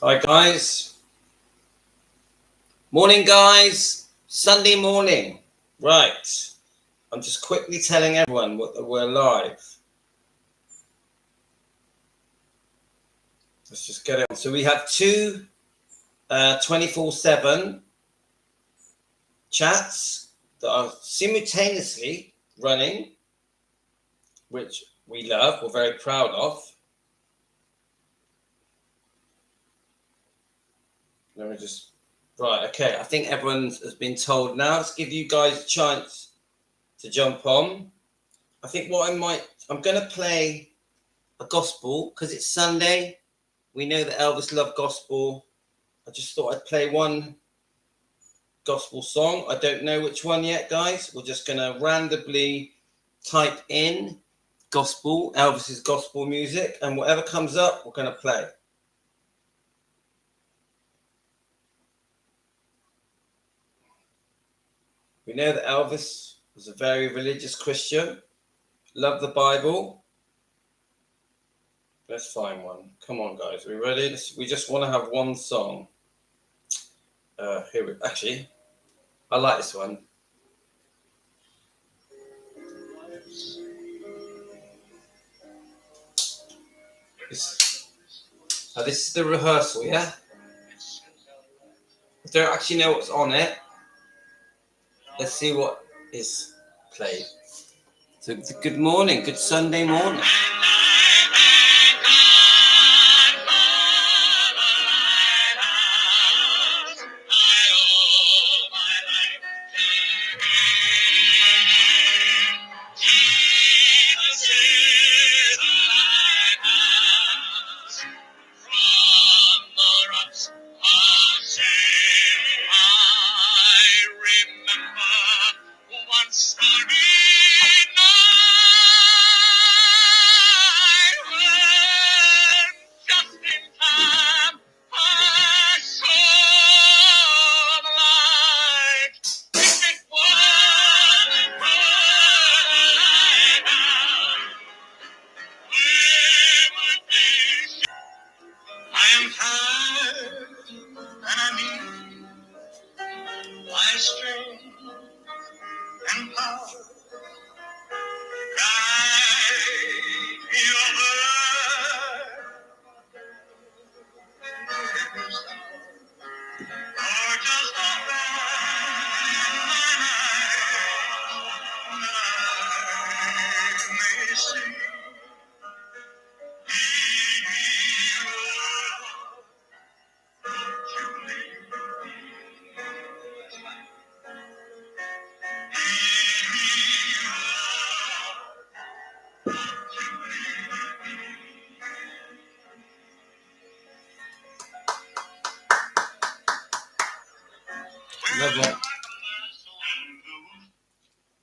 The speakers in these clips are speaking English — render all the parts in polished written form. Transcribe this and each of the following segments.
Hi guys. Morning guys. Sunday morning. Right. I'm just quickly telling everyone that we're live. Let's just get it on. So we have two 24/7 chats that are simultaneously running, which we love, we're very proud of. Let me just... Right, okay. I think everyone has been told now. Let's give you guys a chance to jump on. I think I'm going to play a gospel because it's Sunday. We know that Elvis loved gospel. I just thought I'd play one gospel song. I don't know which one yet, guys. We're just going to randomly type in gospel, Elvis's gospel music, and whatever comes up, we're going to play. We know that Elvis was a very religious Christian, loved the Bible. Let's find one. Come on, guys. Are we ready? We just want to have one song. Actually, I like this one. This is the rehearsal, yeah? I don't actually know what's on it. Let's see what is played. So, good morning, good Sunday morning.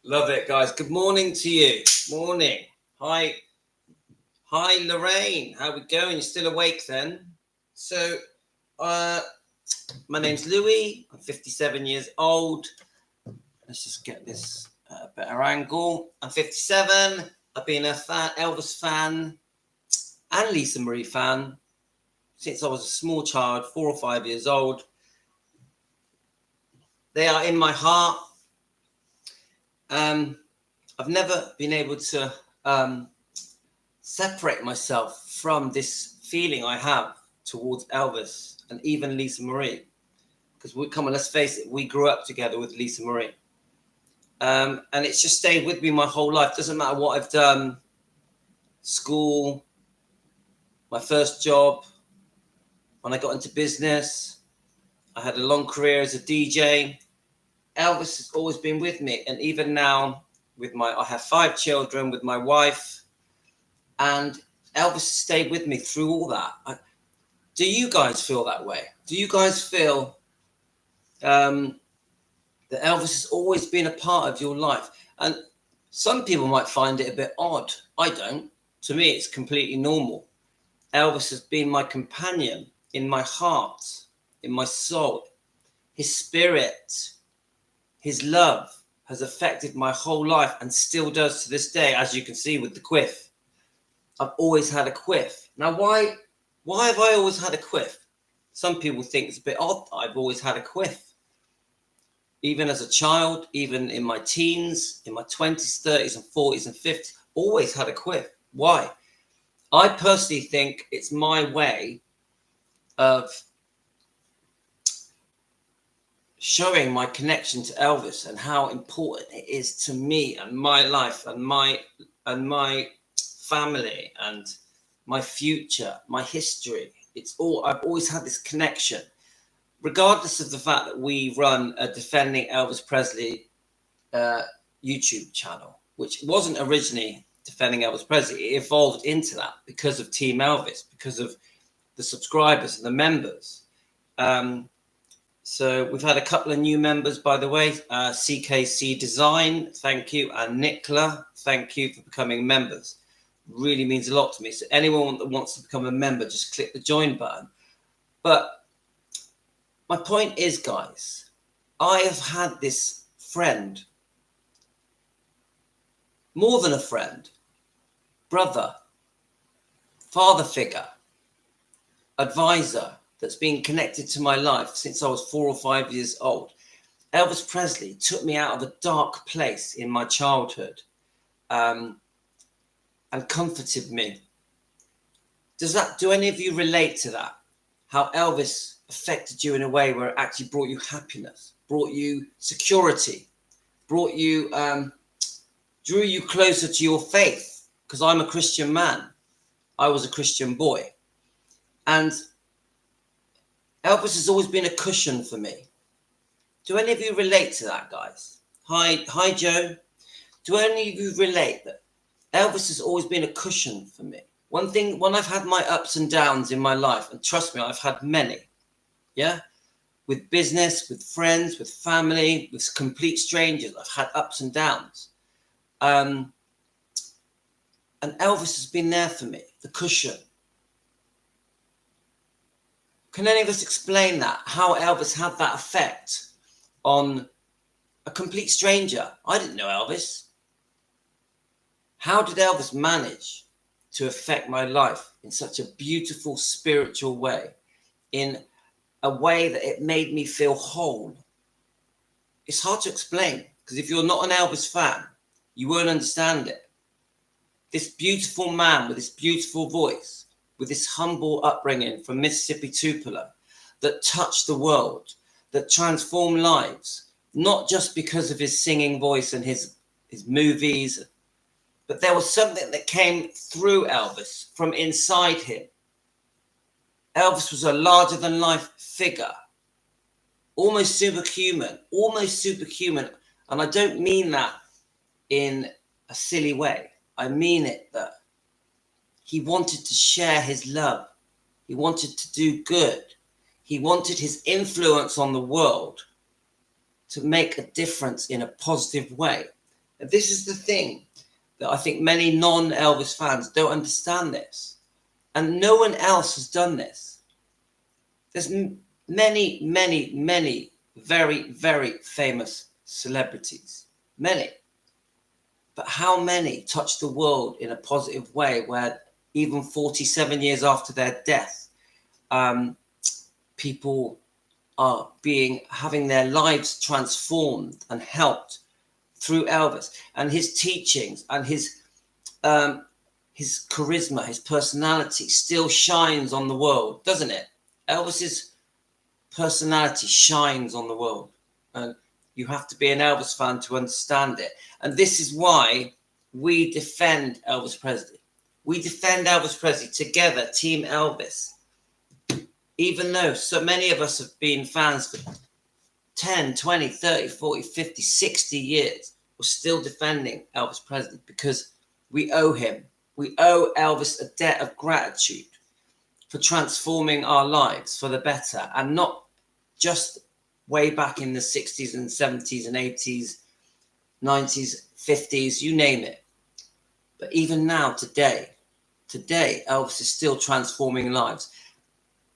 Love it, guys. Good morning to you. Morning. Hi, Lorraine. How we going? You're still awake then? So, my name's Louis. I'm 57 years old. Let's just get this better angle. I'm 57. I've been a Elvis fan and Lisa Marie fan since I was a small child, 4 or 5 years old. They are in my heart. I've never been able to separate myself from this feeling I have towards Elvis and even Lisa Marie. Because let's face it, we grew up together with Lisa Marie. And it's just stayed with me my whole life. Doesn't matter what I've done, school, my first job, when I got into business, I had a long career as a DJ. Elvis has always been with me. And even now, I have 5 children with my wife, and Elvis stayed with me through all that. Do you guys feel that way? Do you guys feel that Elvis has always been a part of your life? And some people might find it a bit odd. I don't. To me, it's completely normal. Elvis has been my companion in my heart, in my soul. His spirit, his love has affected my whole life and still does to this day, as you can see with the quiff. I've always had a quiff. Now, why have I always had a quiff? Some people think it's a bit odd. I've always had a quiff. Even as a child, even in my teens, in my 20s, 30s and 40s and 50s, always had a quiff. Why? I personally think it's my way of showing my connection to Elvis and how important it is to me and my life and my family and my future, my history. It's all, I've always had this connection, regardless of the fact that we run a Defending Elvis Presley YouTube channel, which wasn't originally Defending Elvis Presley. It evolved into that because of Team Elvis, because of the subscribers and the members. So we've had a couple of new members, by the way. CKC Design, thank you. And Nicola, thank you for becoming members. Really means a lot to me. So anyone that wants to become a member, just click the join button. But my point is, guys, I have had this friend, more than a friend, brother, father figure, advisor, that's been connected to my life since I was 4 or 5 years old. Elvis Presley took me out of a dark place in my childhood and comforted me. Do any of you relate to that? How Elvis affected you in a way where it actually brought you happiness, brought you security, brought you, drew you closer to your faith? Because I'm a Christian man. I was a Christian boy. And Elvis has always been a cushion for me. Do any of you relate to that, guys? Hi, Joe. Do any of you relate that Elvis has always been a cushion for me? One thing, when I've had my ups and downs in my life, and trust me, I've had many, yeah? With business, with friends, with family, with complete strangers, I've had ups and downs. And Elvis has been there for me, the cushion. Can any of us explain that? How Elvis had that effect on a complete stranger? I didn't know Elvis. How did Elvis manage to affect my life in such a beautiful spiritual way, in a way that it made me feel whole? It's hard to explain, because if you're not an Elvis fan, you won't understand it. This beautiful man with this beautiful voice, with this humble upbringing from Mississippi Tupelo, that touched the world, that transformed lives, not just because of his singing voice and his movies, but there was something that came through Elvis from inside him. Elvis was a larger than life figure, almost superhuman. And I don't mean that in a silly way. I mean it that he wanted to share his love. He wanted to do good. He wanted his influence on the world to make a difference in a positive way. And this is the thing that I think many non-Elvis fans don't understand this. And no one else has done this. There's many very, very famous celebrities. Many. But how many touch the world in a positive way where even 47 years after their death, people are having their lives transformed and helped through Elvis and his teachings, and his charisma, his personality still shines on the world, doesn't it? Elvis's personality shines on the world, and you have to be an Elvis fan to understand it. And this is why we defend Elvis Presley. We defend Elvis Presley together, Team Elvis. Even though so many of us have been fans for 10, 20, 30, 40, 50, 60 years, we're still defending Elvis Presley because we owe him. We owe Elvis a debt of gratitude for transforming our lives for the better, and not just way back in the 60s and 70s and 80s, 90s, 50s, you name it. But even now, today, Elvis is still transforming lives.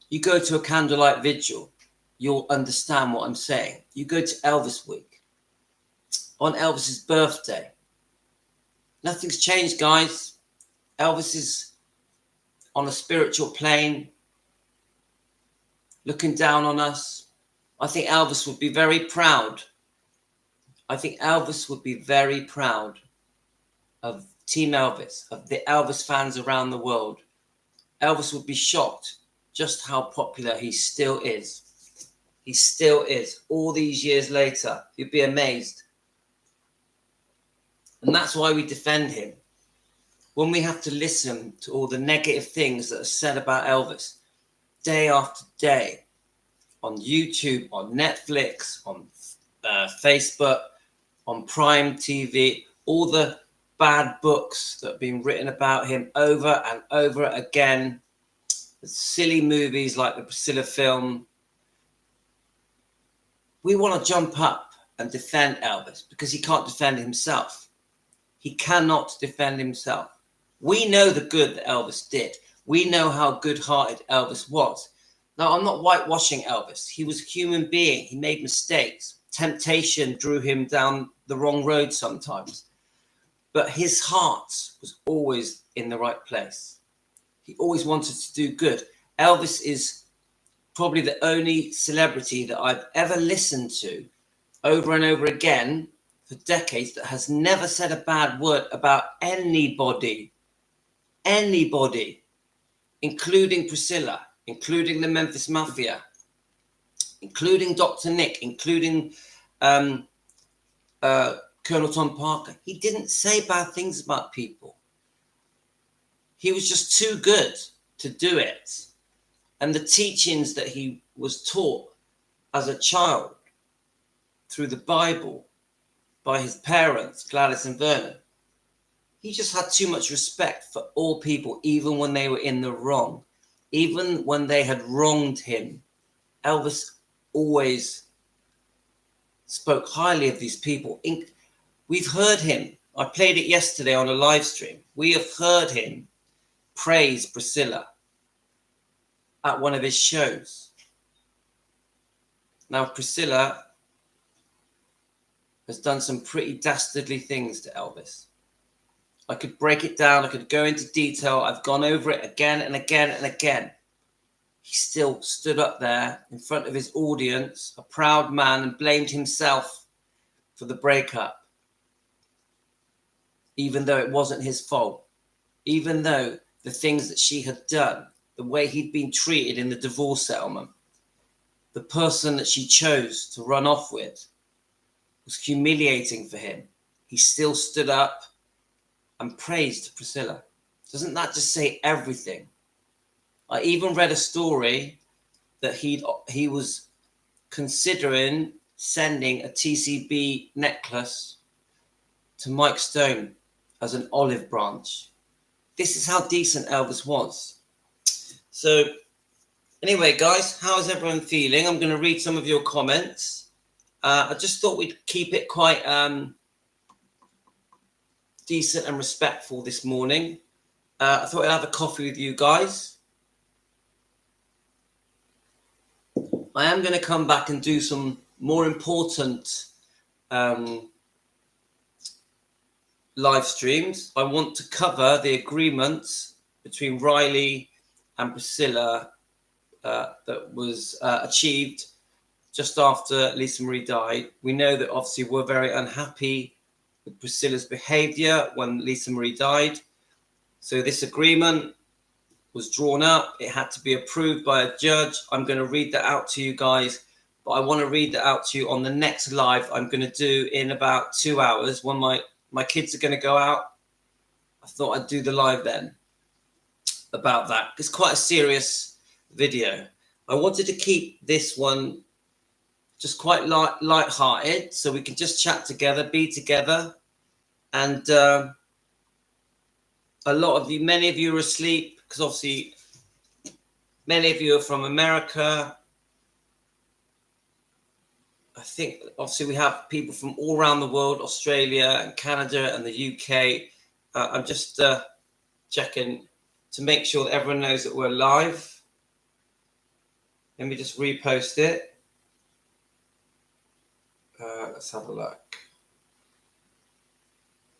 You go to a candlelight vigil, you'll understand what I'm saying. You go to Elvis Week, on Elvis's birthday. Nothing's changed, guys. Elvis is on a spiritual plane. looking down on us. I think Elvis would be very proud. I think Elvis would be very proud of Team Elvis, of the Elvis fans around the world. Elvis would be shocked just how popular he still is. He still is. All these years later, you'd be amazed. And that's why we defend him. When we have to listen to all the negative things that are said about Elvis, day after day, on YouTube, on Netflix, on Facebook, on Prime TV, all the bad books that have been written about him over and over again, the silly movies like the Priscilla film, we want to jump up and defend Elvis because he can't defend himself. He cannot defend himself. We know the good that Elvis did. We know how good-hearted Elvis was. Now, I'm not whitewashing Elvis. He was a human being. He made mistakes. Temptation drew him down the wrong road sometimes. But his heart was always in the right place. He always wanted to do good. Elvis is probably the only celebrity that I've ever listened to over and over again for decades that has never said a bad word about anybody, including Priscilla, including the Memphis Mafia, including Dr. Nick, including Colonel Tom Parker. He didn't say bad things about people. He was just too good to do it. And the teachings that he was taught as a child through the Bible by his parents, Gladys and Vernon, he just had too much respect for all people, even when they were in the wrong, even when they had wronged him. Elvis always spoke highly of these people. We've heard him. I played it yesterday on a live stream. We have heard him praise Priscilla at one of his shows. Now, Priscilla has done some pretty dastardly things to Elvis. I could break it down. I could go into detail. I've gone over it again and again and again. He still stood up there in front of his audience, a proud man, and blamed himself for the breakup, even though it wasn't his fault, even though the things that she had done, the way he'd been treated in the divorce settlement, the person that she chose to run off with was humiliating for him. He still stood up and praised Priscilla. Doesn't that just say everything? I even read a story that he was considering sending a TCB necklace to Mike Stone as an olive branch. This is how decent Elvis was. So anyway, guys, how is everyone feeling? I'm going to read some of your comments. I just thought we'd keep it quite decent and respectful this morning. I thought I'd have a coffee with you guys. I am going to come back and do some more important live streams. I want to cover the agreements between Riley and Priscilla that was achieved just after Lisa Marie died. We know that obviously we're very unhappy with Priscilla's behavior when Lisa Marie died. So this agreement was drawn up. It had to be approved by a judge. I'm going to read that out to you guys, but I want to read that out to you on the next live I'm going to do in about 2 hours when my kids are going to go out. I thought I'd do the live then about that. It's quite a serious video. I wanted to keep this one just quite light-hearted so we can just chat together, be together. And many of you are asleep because obviously many of you are from America. I think obviously we have people from all around the world, Australia and Canada and the UK. I'm just checking to make sure that everyone knows that we're live. Let me just repost it. Let's have a look.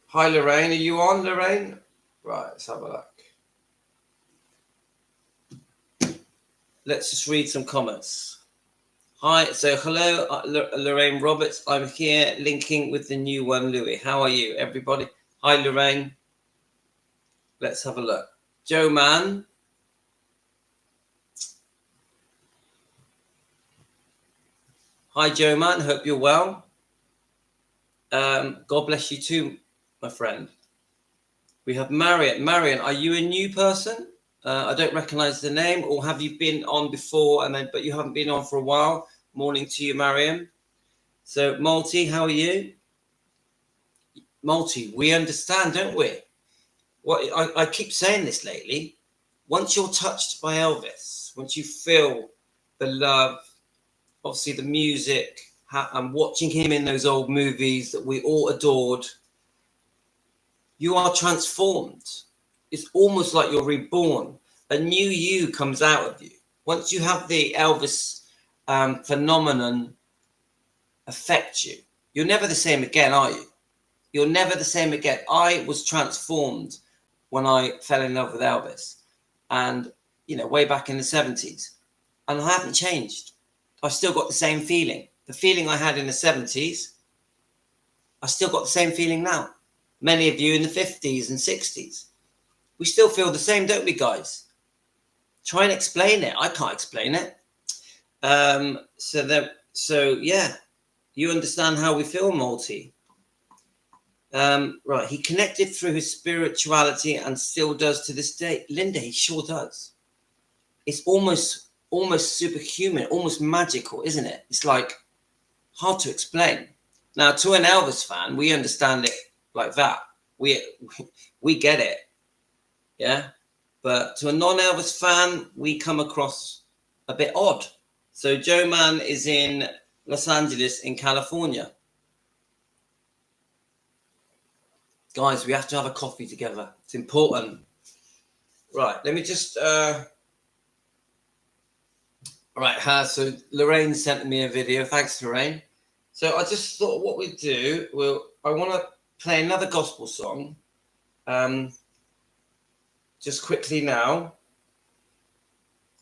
Hi, Lorraine. Are you on, Lorraine? Right, let's have a look. let's just read some comments. Hi, so hello, Lorraine Roberts. I'm here linking with the new one, Louis. How are you, everybody? Hi, Lorraine. Let's have a look. Joe Mann. Hi, Joe Mann. Hope you're well. God bless you too, my friend. We have Marion. Marion, are you a new person? I don't recognize the name, or have you been on before but you haven't been on for a while? Morning to you, Marion. So, Malty, how are you? Malty, we understand, don't we? I keep saying this lately. Once you're touched by Elvis, once you feel the love, obviously the music, and watching him in those old movies that we all adored, you are transformed. It's almost like you're reborn. A new you comes out of you. Once you have the Elvis phenomenon affect you, you're never the same again, are you? You're never the same again. I was transformed when I fell in love with Elvis, and way back in the 70s, and I haven't changed. I've still got the same feeling. The feeling I had in the 70s, I still got the same feeling now. Many of you in the 50s and 60s, we still feel the same, don't we, guys? Try and explain it. I can't explain it. So yeah, you understand how we feel, Malty. Right, he connected through his spirituality and still does to this day. Linda, he sure does. It's almost superhuman, almost magical, isn't it? It's like hard to explain. Now, to an Elvis fan, we understand it like that. We get it, yeah. But to a non-Elvis fan, we come across a bit odd. So Joe Mann is in Los Angeles, in California. Guys, we have to have a coffee together. It's important. Right, let me just... Right, so Lorraine sent me a video. Thanks, Lorraine. So I just thought what we'd do, I want to play another gospel song. Just quickly now.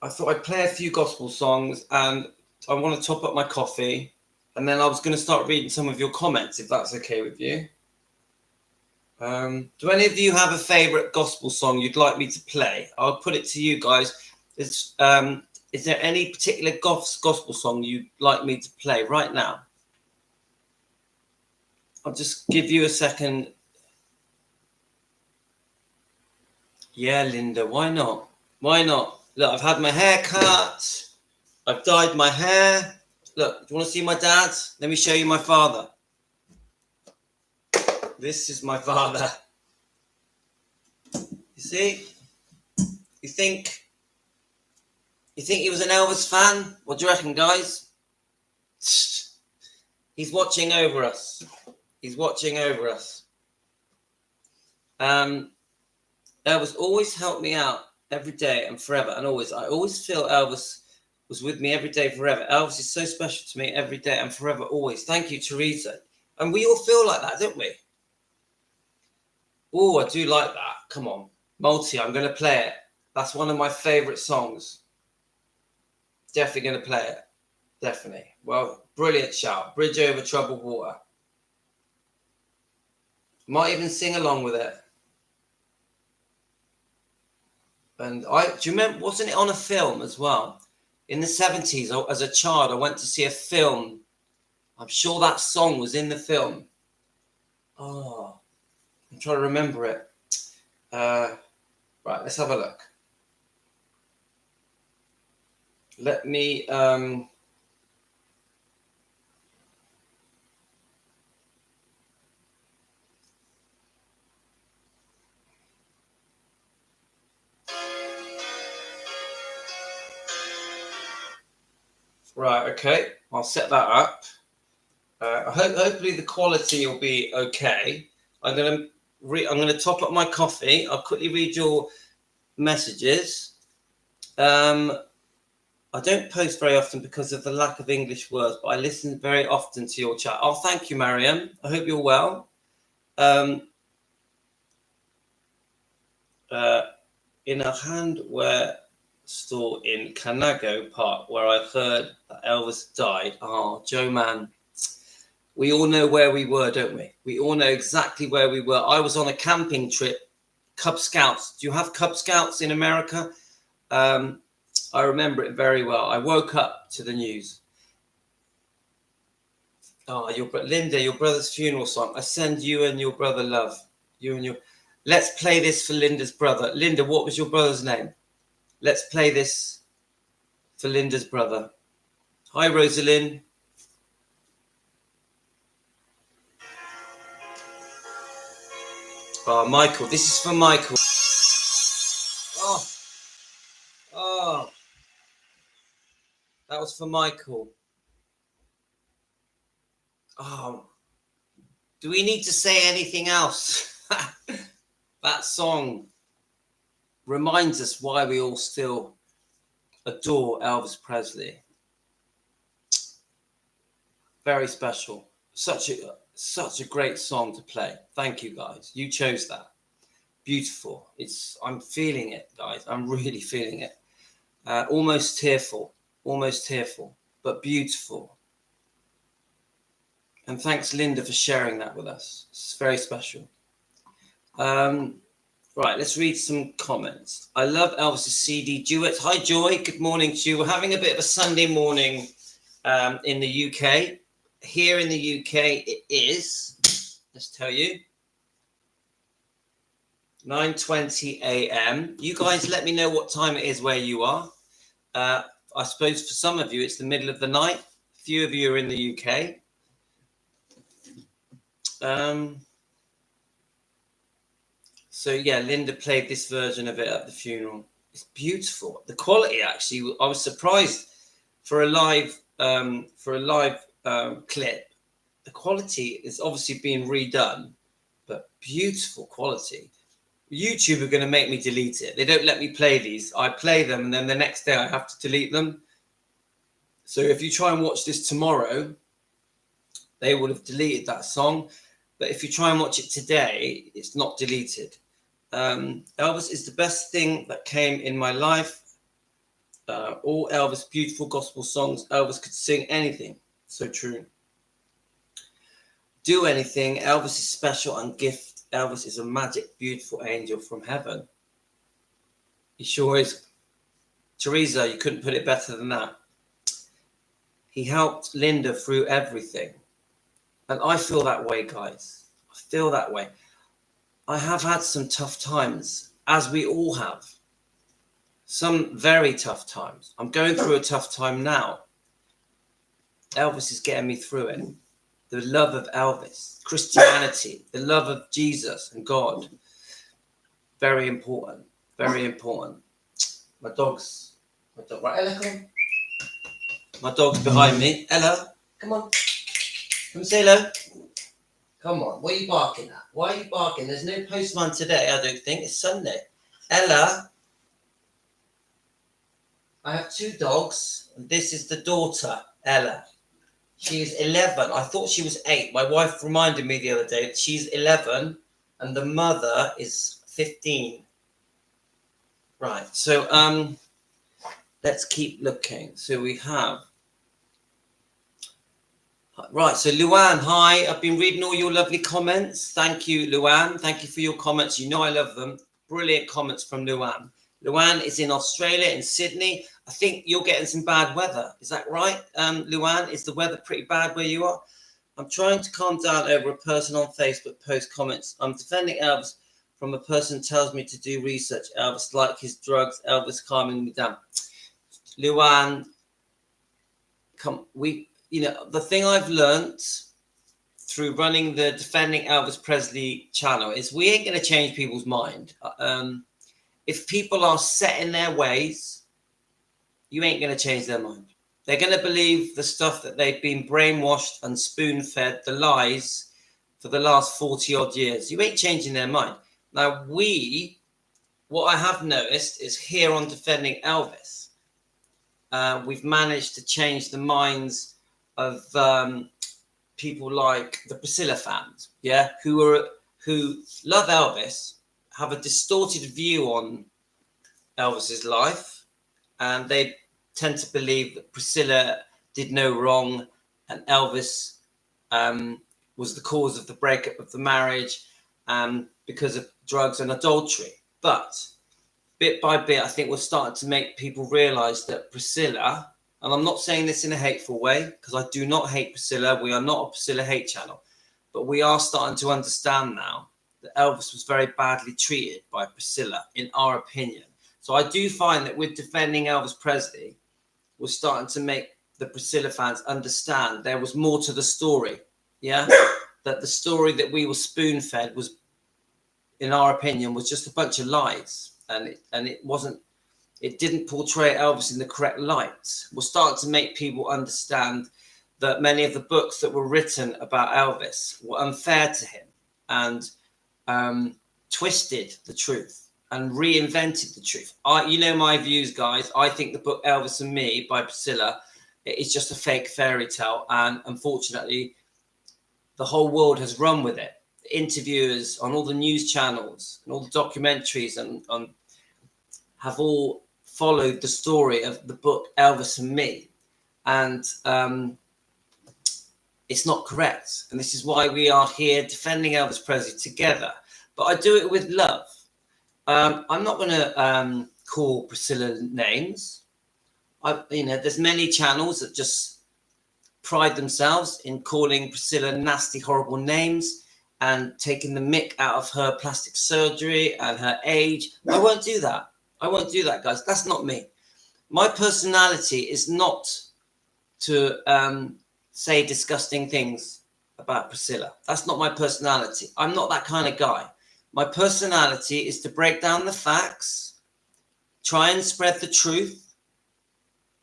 I thought I'd play a few gospel songs, and I want to top up my coffee. And then I was going to start reading some of your comments, if that's okay with you. Do any of you have a favorite gospel song you'd like me to play? I'll put it to you guys. Is there any particular gospel song you'd like me to play right now? I'll just give you a second. Yeah, Linda, why not? Why not? Look, I've had my hair cut. I've dyed my hair. Look, do you want to see my dad? Let me show you my father. This is my father. You see? You think he was an Elvis fan? What do you reckon, guys? He's watching over us. He's watching over us. Elvis always helped me out every day and forever and always. I always feel Elvis was with me every day forever. Elvis is so special to me every day and forever always. Thank you, Teresa. And we all feel like that, don't we? Oh, I do like that. Come on. Multi, I'm going to play it. That's one of my favorite songs. Definitely going to play it. Definitely. Well, brilliant shout. Bridge over troubled water. Might even sing along with it. And do you remember, wasn't it on a film as well? In the 70s, as a child, I went to see a film. I'm sure that song was in the film. Oh, I'm trying to remember it. Right, let's have a look. Let me... Right, okay. I'll set that up. Hopefully the quality will be okay. I'm gonna top up my coffee. I'll quickly read your messages. I don't post very often because of the lack of English words, but I listen very often to your chat. Oh, thank you, Mariam. I hope you're well. In a hand where store in Canago Park where I heard that Elvis died. Oh, Joe, man. We all know where we were, don't we? We all know exactly where we were. I was on a camping trip, Cub Scouts. Do you have Cub Scouts in America? I remember it very well. I woke up to the news. Oh, Linda, your brother's funeral song. I send you and your brother love. You and your. Let's play this for Linda's brother. Linda, what was your brother's name? Let's play this for Linda's brother. Hi, Rosalind. Oh, Michael. This is for Michael. Oh, that was for Michael. Oh, do we need to say anything else? That song reminds us why we all still adore Elvis Presley. Very special. Such a great song to play. Thank you, guys. You chose that. Beautiful. I'm feeling it, guys. I'm really feeling it. Almost tearful, but beautiful. And thanks, Linda, for sharing that with us. It's very special. Right, let's read some comments. I love Elvis's CD duets. Hi, Joy. Good morning to you. We're having a bit of a Sunday morning in the UK. Here in the UK, it is, let's tell you, 9:20 a.m. You guys let me know what time it is where you are. I suppose for some of you, it's the middle of the night. A few of you are in the UK. So yeah, Linda played this version of it at the funeral. It's beautiful. The quality, actually, I was surprised for a live clip. The quality is obviously being redone, but beautiful quality. YouTube are going to make me delete it. They don't let me play these. I play them, and then the next day I have to delete them. So if you try and watch this tomorrow, they will have deleted that song. But if you try and watch it today, it's not deleted. Elvis is the best thing that came in my life. All Elvis, beautiful gospel songs. Elvis could sing anything. So true. Do anything. Elvis is special and gift. Elvis is a magic, beautiful angel from heaven. He sure is. Teresa, you couldn't put it better than that. He helped Linda through everything. And I feel that way, guys. I feel that way. I have had some tough times, as we all have. Some very tough times. I'm going through a tough time now. Elvis is getting me through it. The love of Elvis, Christianity, the love of Jesus and God. Very important. Very important. My dog, right, Ella, come on. My dog's behind me. Ella, come on. Come say hello. Come on. What are you barking at? Why are you barking? There's no postman today, I don't think. It's Sunday. Ella. I have two dogs. And this is the daughter, Ella. She is 11. I thought she was 8. My wife reminded me the other day that she's 11 and the mother is 15. Right. So let's keep looking. So we have. Right. So Luann, hi. I've been reading all your lovely comments. Thank you, Luann. Thank you for your comments. You know I love them. Brilliant comments from Luann. Luann is in Australia, in Sydney. I think you're getting some bad weather. Is that right, Luann? Is the weather pretty bad where you are? I'm trying to calm down over a person on Facebook post comments. I'm defending Elvis from a person who tells me to do research. Elvis like his drugs. Elvis calming me down. Luann, the thing I've learned through running the Defending Elvis Presley channel is we ain't going to change people's mind. If people are set in their ways, you ain't going to change their mind. They're going to believe the stuff that they've been brainwashed and spoon-fed, the lies, for the last 40-odd years. You ain't changing their mind. Now, what I have noticed is here on Defending Elvis, we've managed to change the minds of people like the Priscilla fans, who love Elvis, have a distorted view on Elvis's life, and they tend to believe that Priscilla did no wrong and Elvis was the cause of the breakup of the marriage because of drugs and adultery. But bit by bit, I think we're starting to make people realize that Priscilla, and I'm not saying this in a hateful way, because I do not hate Priscilla. We are not a Priscilla hate channel, but we are starting to understand now that Elvis was very badly treated by Priscilla, in our opinion. So I do find that with defending Elvis Presley, we're starting to make the Priscilla fans understand there was more to the story. Yeah, that the story that we were spoon-fed was, in our opinion, was just a bunch of lies, and it didn't portray Elvis in the correct light. We're starting to make people understand that many of the books that were written about Elvis were unfair to him and twisted the truth and reinvented the truth. You know my views, guys. I think the book Elvis and Me by Priscilla is just a fake fairy tale, and unfortunately, the whole world has run with it. Interviewers on all the news channels and all the documentaries and have all followed the story of the book Elvis and Me, and it's not correct. And this is why we are here defending Elvis Presley together. But I do it with love. I'm not going to call Priscilla names. There's many channels that just pride themselves in calling Priscilla nasty, horrible names and taking the mick out of her plastic surgery and her age. I won't do that. I won't do that, guys. That's not me. My personality is not to say disgusting things about Priscilla. That's not my personality. I'm not that kind of guy. My personality is to break down the facts, try and spread the truth,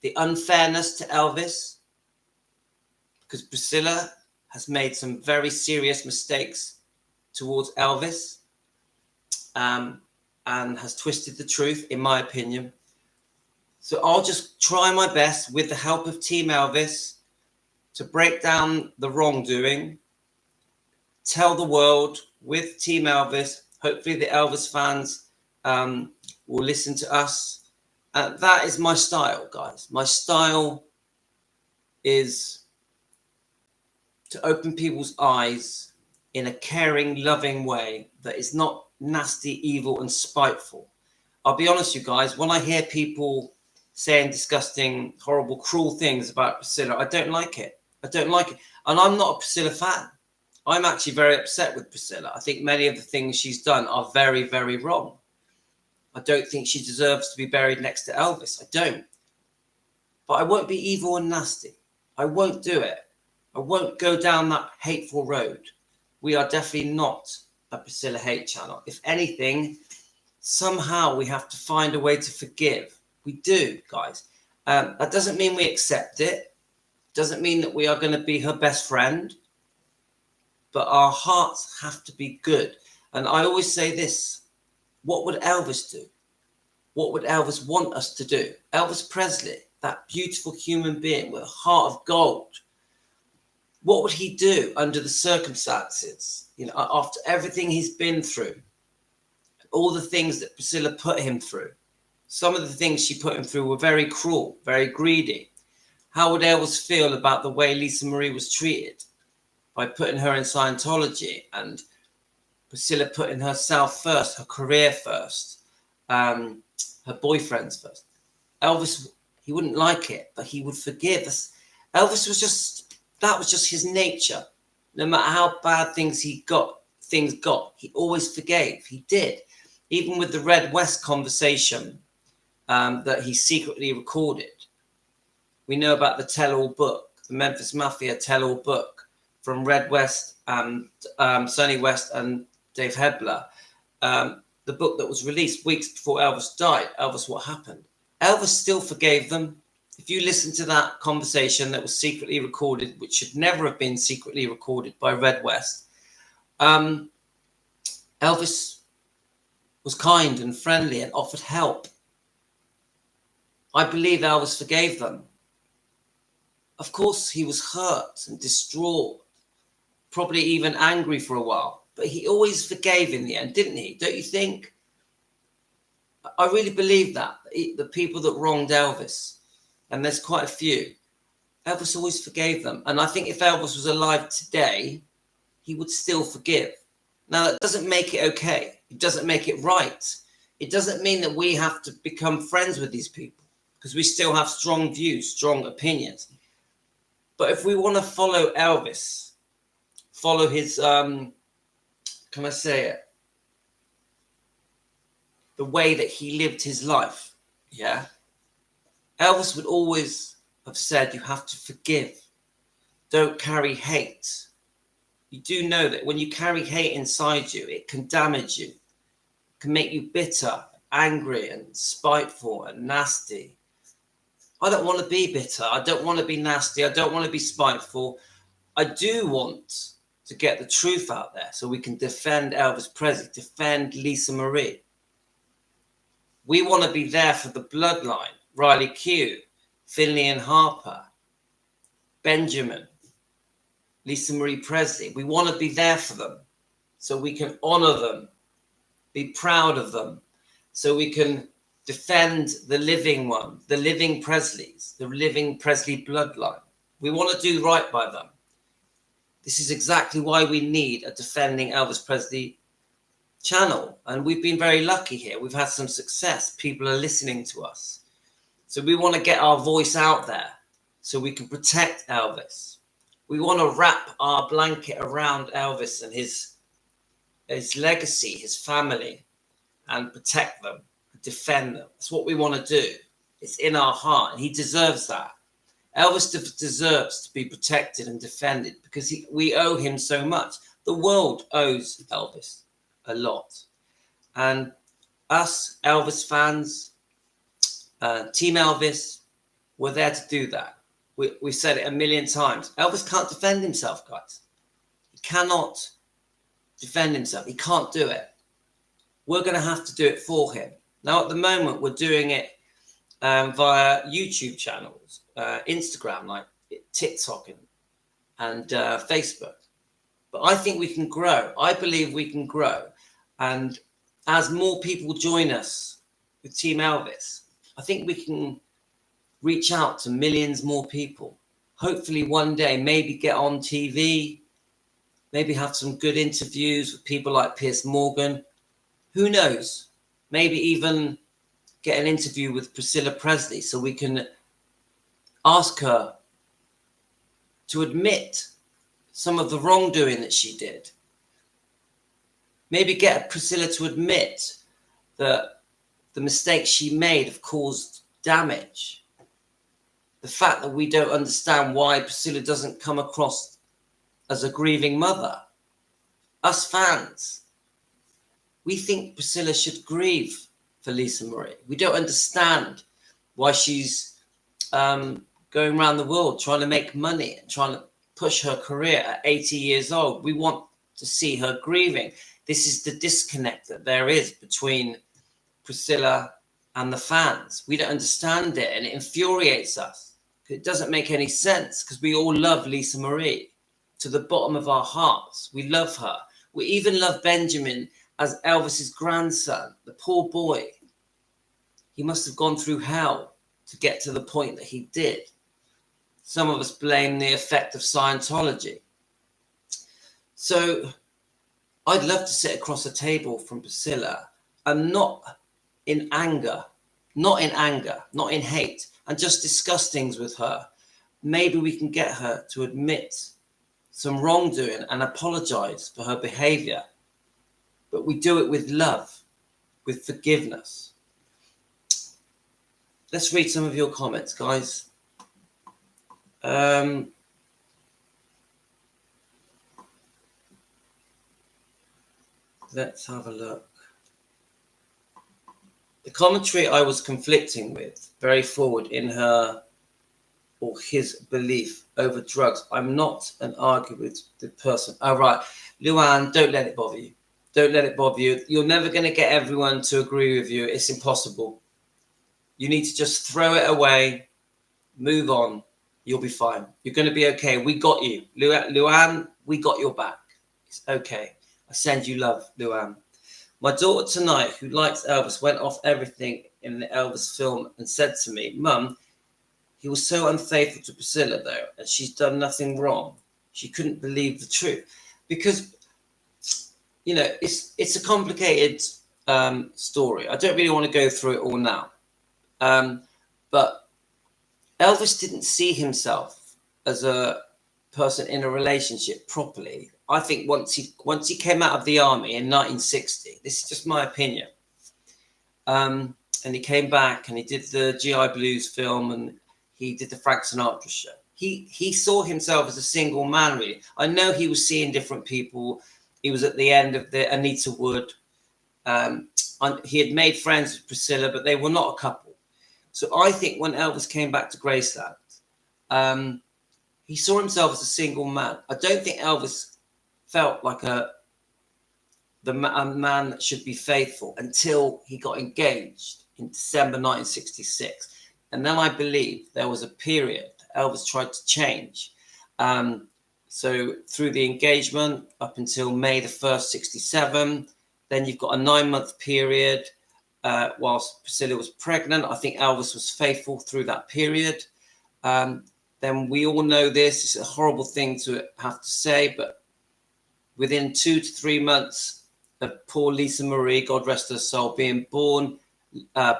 the unfairness to Elvis, because Priscilla has made some very serious mistakes towards Elvis, and has twisted the truth, in my opinion. So I'll just try my best with the help of Team Elvis to break down the wrongdoing, tell the world with Team Elvis. Hopefully the Elvis fans will listen to us. That is my style, guys. My style is to open people's eyes in a caring, loving way that is not nasty, evil, and spiteful. I'll be honest, you guys, when I hear people saying disgusting, horrible, cruel things about Priscilla, I don't like it. I don't like it. And I'm not a Priscilla fan. I'm actually very upset with Priscilla. I think many of the things she's done are very, very wrong. I don't think she deserves to be buried next to Elvis. I don't. But I won't be evil and nasty. I won't do it. I won't go down that hateful road. We are definitely not a Priscilla hate channel. If anything, somehow we have to find a way to forgive. We do, guys. That doesn't mean we accept it. Doesn't mean that we are going to be her best friend. But our hearts have to be good. And I always say this. What would Elvis do? What would Elvis want us to do? Elvis Presley, that beautiful human being with a heart of gold. What would he do under the circumstances? After everything he's been through, all the things that Priscilla put him through. Some of the things she put him through were very cruel, very greedy. How would Elvis feel about the way Lisa Marie was treated by putting her in Scientology and Priscilla putting herself first, her career first, her boyfriends first? Elvis, he wouldn't like it, but he would forgive us. Elvis that was just his nature. No matter how bad things got, he always forgave. He did. Even with the Red West conversation that he secretly recorded. We know about the tell-all book, the Memphis Mafia tell-all book from Red West and Sonny West and Dave Hebler. The book that was released weeks before Elvis died. Elvis, what happened? Elvis still forgave them. If you listen to that conversation that was secretly recorded, which should never have been secretly recorded by Red West, Elvis was kind and friendly and offered help. I believe Elvis forgave them. Of course, he was hurt and distraught, probably even angry for a while, but he always forgave in the end, didn't he? Don't you think? I really believe that. the people that wronged Elvis, and there's quite a few, Elvis always forgave them. And I think if Elvis was alive today, he would still forgive. Now, that doesn't make it okay. It doesn't make it right. It doesn't mean that we have to become friends with these people, because we still have strong views, strong opinions. But if we want to follow Elvis, follow his, can I say it? The way that he lived his life, yeah? Elvis would always have said, you have to forgive. Don't carry hate. You do know that when you carry hate inside you, it can damage you. It can make you bitter, angry, and spiteful and nasty. I don't want to be bitter. I don't want to be nasty. I don't want to be spiteful. I do want to get the truth out there so we can defend Elvis Presley, defend Lisa Marie. We want to be there for the bloodline, Riley Q, Finley and Harper, Benjamin, Lisa Marie Presley. We want to be there for them so we can honor them, be proud of them, so we can defend the living one, the living Presleys, the living Presley bloodline. We want to do right by them. This is exactly why we need a Defending Elvis Presley channel. And we've been very lucky here. We've had some success. People are listening to us. So we want to get our voice out there so we can protect Elvis. We want to wrap our blanket around Elvis and his legacy, his family, and protect them, defend them. That's what we want to do. It's in our heart, and he deserves that. Elvis deserves to be protected and defended because we owe him so much. The world owes Elvis a lot. And us Elvis fans, Team Elvis, we're there to do that. We've said it a million times. Elvis can't defend himself, guys. He cannot defend himself. He can't do it. We're going to have to do it for him. Now, at the moment, we're doing it via YouTube channels, Instagram, like TikTok and Facebook. But I think we can grow. I believe we can grow. And as more people join us with Team Elvis, I think we can reach out to millions more people. Hopefully one day, maybe get on TV, maybe have some good interviews with people like Piers Morgan. Who knows? Maybe even get an interview with Priscilla Presley so we can ask her to admit some of the wrongdoing that she did. Maybe get Priscilla to admit that the mistakes she made have caused damage. The fact that we don't understand why Priscilla doesn't come across as a grieving mother. Us fans, we think Priscilla should grieve for Lisa Marie. We don't understand why she's going around the world trying to make money and trying to push her career at 80 years old. We want to see her grieving. This is the disconnect that there is between Priscilla and the fans. We don't understand it, and it infuriates us. It doesn't make any sense because we all love Lisa Marie to the bottom of our hearts. We love her. We even love Benjamin as Elvis's grandson, the poor boy. He must have gone through hell to get to the point that he did. Some of us blame the effect of Scientology. So I'd love to sit across a table from Priscilla and not in anger, not in hate, and just discuss things with her. Maybe we can get her to admit some wrongdoing and apologize for her behavior. But we do it with love, with forgiveness. Let's read some of your comments, guys. Let's have a look. The commentary I was conflicting with, very forward in her or his belief over drugs. I'm not an argumentative person. All right, Luann, don't let it bother you. Don't let it bother you. You're never going to get everyone to agree with you. It's impossible. You need to just throw it away, move on. You'll be fine. You're going to be okay. We got you. Luann, we got your back. It's okay. I send you love, Luann. My daughter tonight, who likes Elvis, went off everything in the Elvis film and said to me, Mum, he was so unfaithful to Priscilla, though, and she's done nothing wrong. She couldn't believe the truth. Because, you know, it's a complicated story. I don't really want to go through it all now. But Elvis didn't see himself as a person in a relationship properly. I think once he came out of the army in 1960, this is just my opinion, and he came back and he did the GI Blues film and he did the Frank Sinatra show. He saw himself as a single man, really. I know he was seeing different people. He was at the end of the Anita Wood. He had made friends with Priscilla, but they were not a couple. So I think when Elvis came back to Graceland, he saw himself as a single man. I don't think Elvis felt like a man that should be faithful until he got engaged in December 1966. And then I believe there was a period Elvis tried to change. So through the engagement up until May the 1st, 67, then you've got a 9-month period whilst Priscilla was pregnant. I think Elvis was faithful through that period. Then we all know this. It's a horrible thing to have to say, but within 2 to 3 months of poor Lisa Marie, God rest her soul, being born,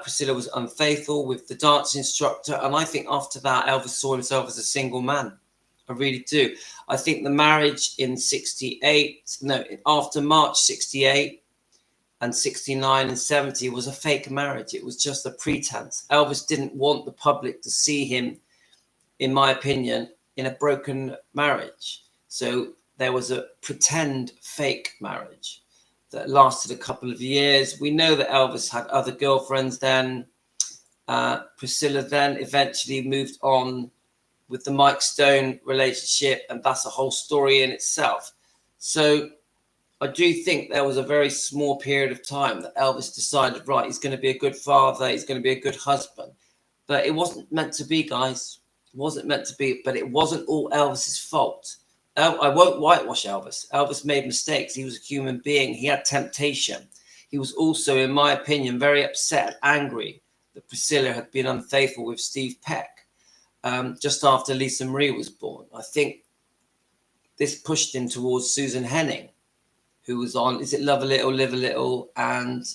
Priscilla was unfaithful with the dance instructor. And I think after that, Elvis saw himself as a single man. I really do. I think the marriage in 68, no, after March 68 and 69 and 70 was a fake marriage. It was just a pretense. Elvis didn't want the public to see him, in my opinion, in a broken marriage. So there was a pretend fake marriage that lasted a couple of years. We know that Elvis had other girlfriends then. Priscilla then eventually moved on with the Mike Stone relationship, and that's a whole story in itself. So I do think there was a very small period of time that Elvis decided, right, he's going to be a good father, he's going to be a good husband. But it wasn't meant to be, guys. It wasn't meant to be, but it wasn't all Elvis's fault. I won't whitewash Elvis. Elvis made mistakes. He was a human being. He had temptation. He was also, in my opinion, very upset and angry that Priscilla had been unfaithful with Steve Peck just after Lisa Marie was born. I think this pushed him towards Susan Henning, who was on, is it Love a Little, Live a Little, and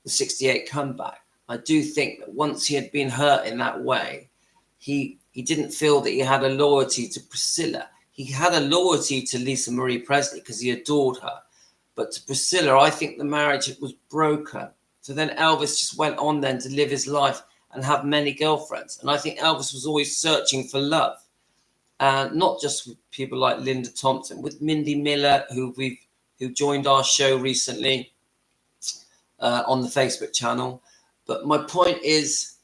the 68 Comeback. I do think that once he had been hurt in that way, he didn't feel that he had a loyalty to Priscilla. He had a loyalty to Lisa Marie Presley because he adored her. But to Priscilla, I think the marriage was broken. So then Elvis just went on then to live his life and have many girlfriends. And I think Elvis was always searching for love. Not just with people like Linda Thompson, with Mindy Miller, who joined our show recently on the Facebook channel. But my point is,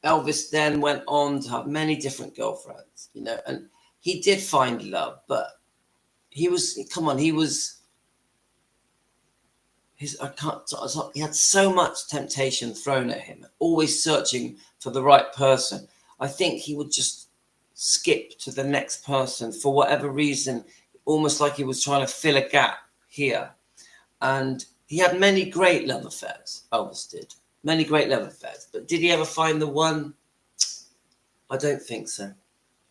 Elvis then went on to have many different girlfriends, you know, and he did find love, but he had so much temptation thrown at him, always searching for the right person. I think he would just skip to the next person for whatever reason, almost like he was trying to fill a gap here. And he had many great love affairs, Elvis did. Many great love affairs. But did he ever find the one? I don't think so.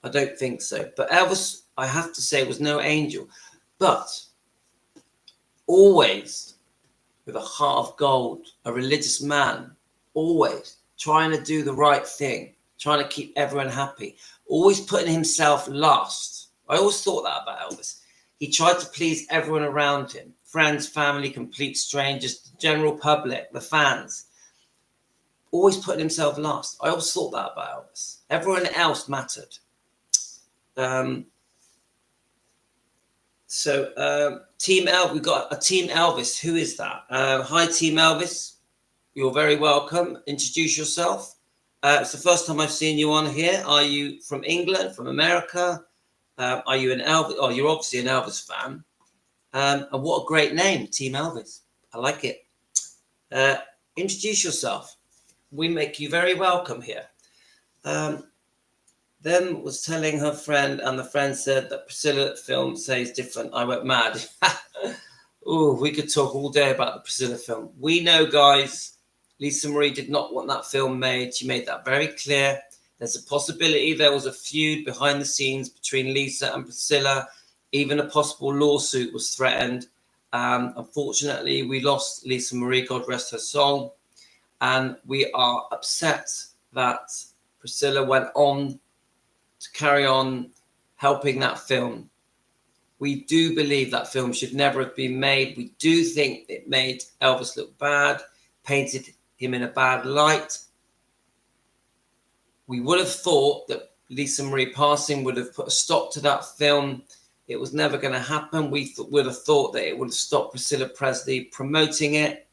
But Elvis, I have to say, was no angel. But always with a heart of gold, a religious man, always trying to do the right thing, trying to keep everyone happy, always putting himself last. I always thought that about Elvis. He tried to please everyone around him, friends, family, complete strangers, the general public, the fans. Always putting himself last. I always thought that about Elvis. Everyone else mattered. Team Elvis, we've got a Team Elvis. Who is that? Hi, Team Elvis. You're very welcome. Introduce yourself. It's the first time I've seen you on here. Are you from England, from America? Are you an Elvis? Oh, you're obviously an Elvis fan. And what a great name, Team Elvis. I like it. Introduce yourself. We make you very welcome here. Then was telling her friend, and the friend said that Priscilla film says different. I went mad. Oh, we could talk all day about the Priscilla film. We know, guys, Lisa Marie did not want that film made. She made that very clear. There's a possibility there was a feud behind the scenes between Lisa and Priscilla. Even a possible lawsuit was threatened. Unfortunately, we lost Lisa Marie, God rest her soul. And we are upset that Priscilla went on to carry on helping that film. We do believe that film should never have been made. We do think it made Elvis look bad, painted him in a bad light. We would have thought that Lisa Marie passing would have put a stop to that film. It was never going to happen. We would have thought that it would have stopped Priscilla Presley promoting it.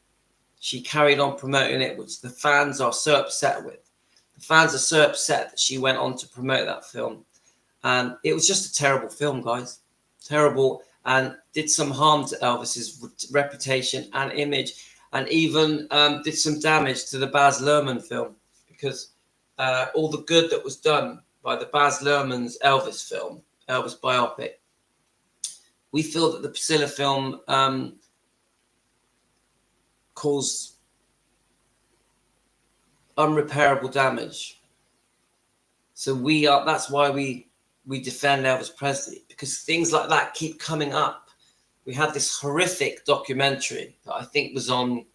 She carried on promoting it, which the fans are so upset with. The fans are so upset that she went on to promote that film. And it was just a terrible film, guys. Terrible, and did some harm to Elvis's reputation and image, and even did some damage to the Baz Luhrmann film, because all the good that was done by the Baz Luhrmann's Elvis film, Elvis biopic, we feel that the Priscilla film caused unrepairable damage. So that's why we defend Elvis Presley, because things like that keep coming up. We had this horrific documentary that I think was on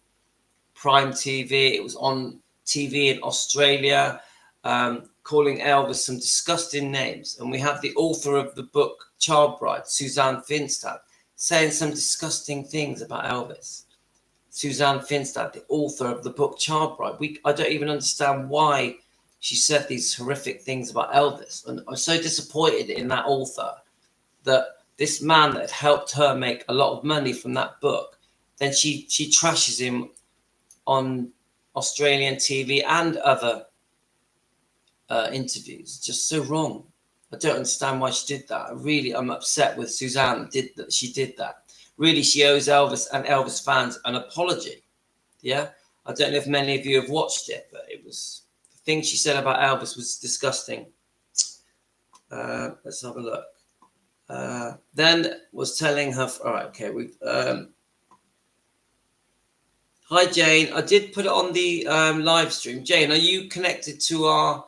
Prime TV. It was on TV in Australia, calling Elvis some disgusting names. And we have the author of the book Child Bride, Suzanne Finstad, saying some disgusting things about Elvis. Suzanne Finstad, the author of the book Child Bride. I don't even understand why she said these horrific things about Elvis. And I'm so disappointed in that author, that this man that had helped her make a lot of money from that book, then she trashes him on Australian TV and other interviews. Just so wrong. I don't understand why she did that. I'm upset with Suzanne that she did that. Really, she owes Elvis and Elvis fans an apology. Yeah? I don't know if many of you have watched it, but the thing she said about Elvis was disgusting. Let's have a look. Then was telling her, all right, okay. Hi, Jane. I did put it on the live stream. Jane, are you connected to our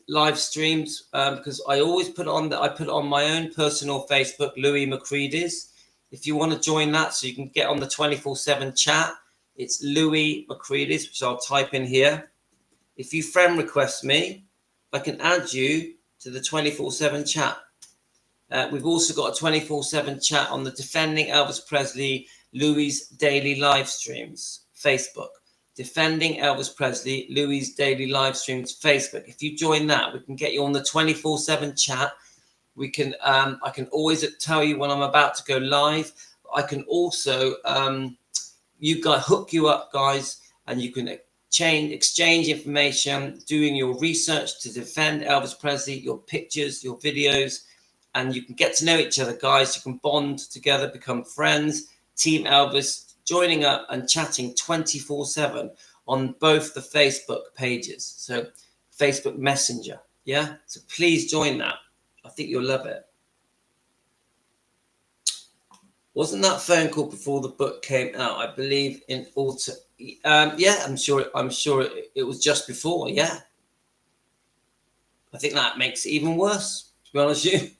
live streams? Because I always put it on I put it on my own personal Facebook, Louis McCready's. If you want to join that, so you can get on the 24/7 chat, it's Louis McCready's, which I'll type in here. If you friend request me, I can add you to the 24/7 chat. We've also got a 24/7 chat on the Defending Elvis Presley Louis Daily Live Streams Facebook. Defending Elvis Presley Louis Daily Live Streams Facebook. If you join that, we can get you on the 24/7 chat. We can. I can always tell you when I'm about to go live. I can also hook you up, guys, and you can exchange information, doing your research to defend Elvis Presley, your pictures, your videos, and you can get to know each other, guys. You can bond together, become friends. Team Elvis, joining up and chatting 24/7 on both the Facebook pages. So Facebook Messenger, yeah. So please join that. I think you'll love it. Wasn't that phone call before the book came out? I believe in autumn. Yeah, I'm sure it was just before. Yeah, I think that makes it even worse, to be honest with you.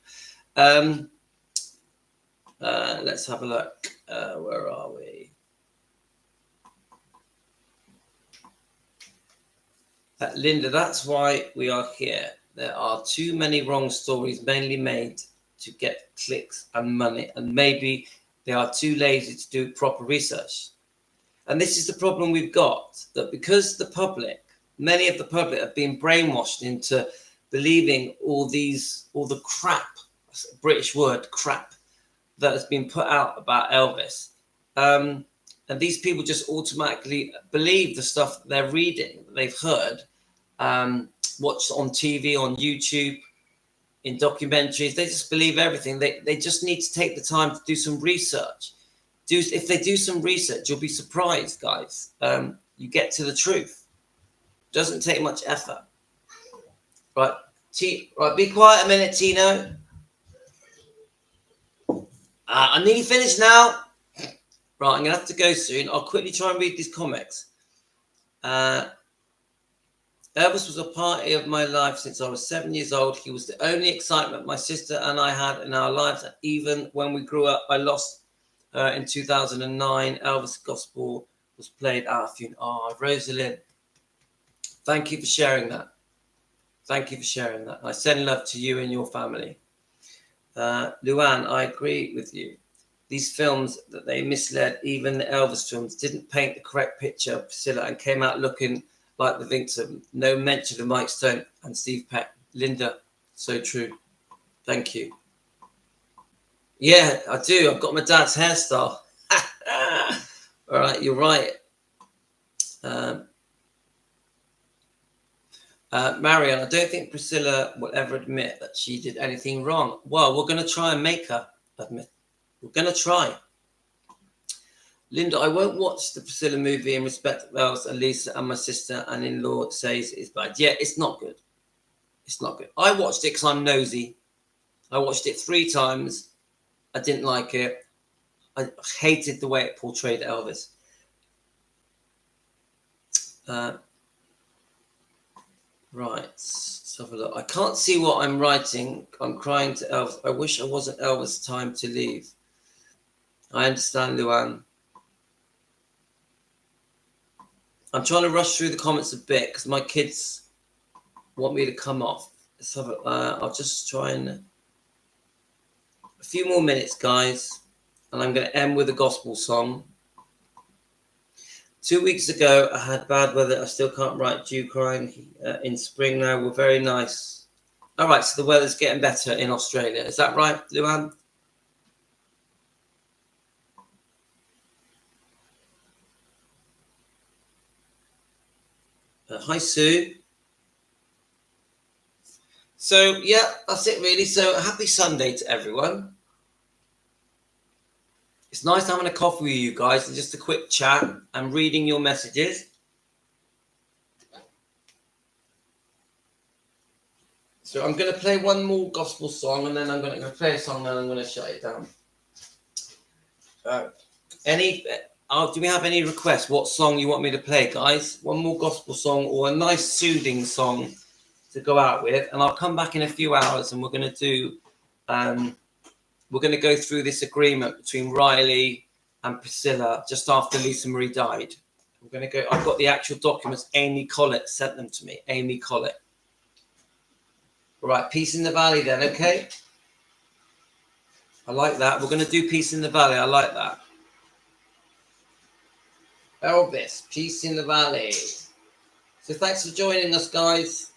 Let's have a look. Where are we? Linda, that's why we are here. There are too many wrong stories, mainly made to get clicks and money, and maybe they are too lazy to do proper research. And this is the problem we've got, that because many of the public have been brainwashed into believing all the crap, British word, crap, that has been put out about Elvis. And these people just automatically believe the stuff that they're reading, that they've heard, watched on TV, on YouTube, in documentaries. They just believe everything. They just need to take the time to do some research. If they do some research, you'll be surprised, guys. You get to the truth. Doesn't take much effort. Right, be quiet a minute, Tino. I need to finish now. Right, I'm going to have to go soon. I'll quickly try and read these comics. Elvis was a part of my life since I was 7 years old. He was the only excitement my sister and I had in our lives. Even when we grew up, I lost her in 2009. Elvis Gospel was played at our funeral. Oh, Rosalind, thank you for sharing that. Thank you for sharing that. I send love to you and your family. Luann, I agree with you. These films that they misled, even the Elvis films, didn't paint the correct picture of Priscilla and came out looking like the victim. No mention of Mike Stone and Steve Peck. Linda, so true. Thank you. Yeah, I do. I've got my dad's hairstyle. All right, you're right. Marion, I don't think Priscilla will ever admit that she did anything wrong. Well, we're going to try and make her admit. We're going to try. Linda, I won't watch the Priscilla movie in respect of Elvis and Lisa and my sister and in-law says it's bad. Yeah, it's not good. It's not good. I watched it because I'm nosy. I watched it 3 times. I didn't like it. I hated the way it portrayed Elvis. Right, let's have a look. I can't see what I'm writing. I'm crying to Elvis. I wish I wasn't Elvis. Time to leave. I understand, Luann. I'm trying to rush through the comments a bit because my kids want me to come off. Let's have I'll just try and a few more minutes, guys, and I'm going to end with a gospel song. 2 weeks ago, I had bad weather. I still can't write dew crying in spring now. We're very nice. All right, so the weather's getting better in Australia. Is that right, Luann? Hi, Sue. So, yeah, that's it really. So, happy Sunday to everyone. It's nice having a coffee with you guys and just a quick chat and reading your messages. So I'm going to play one more gospel song and then I'm going to play a song and I'm going to shut it down. Do we have any requests? What song you want me to play, guys? One more gospel song or a nice soothing song to go out with, and I'll come back in a few hours and we're going to do. We're going to go through this agreement between Riley and Priscilla just after Lisa Marie died. We're going to go. I've got the actual documents. Amy Collett sent them to me. Amy Collett. All right, Peace in the Valley then. Okay. I like that. We're going to do Peace in the Valley. I like that. Elvis, Peace in the Valley. So thanks for joining us, guys,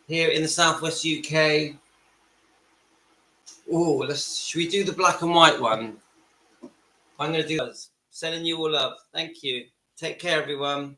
here in the Southwest UK. Oh, should we do the black and white one? I'm going to do this. Sending you all love. Thank you. Take care, everyone.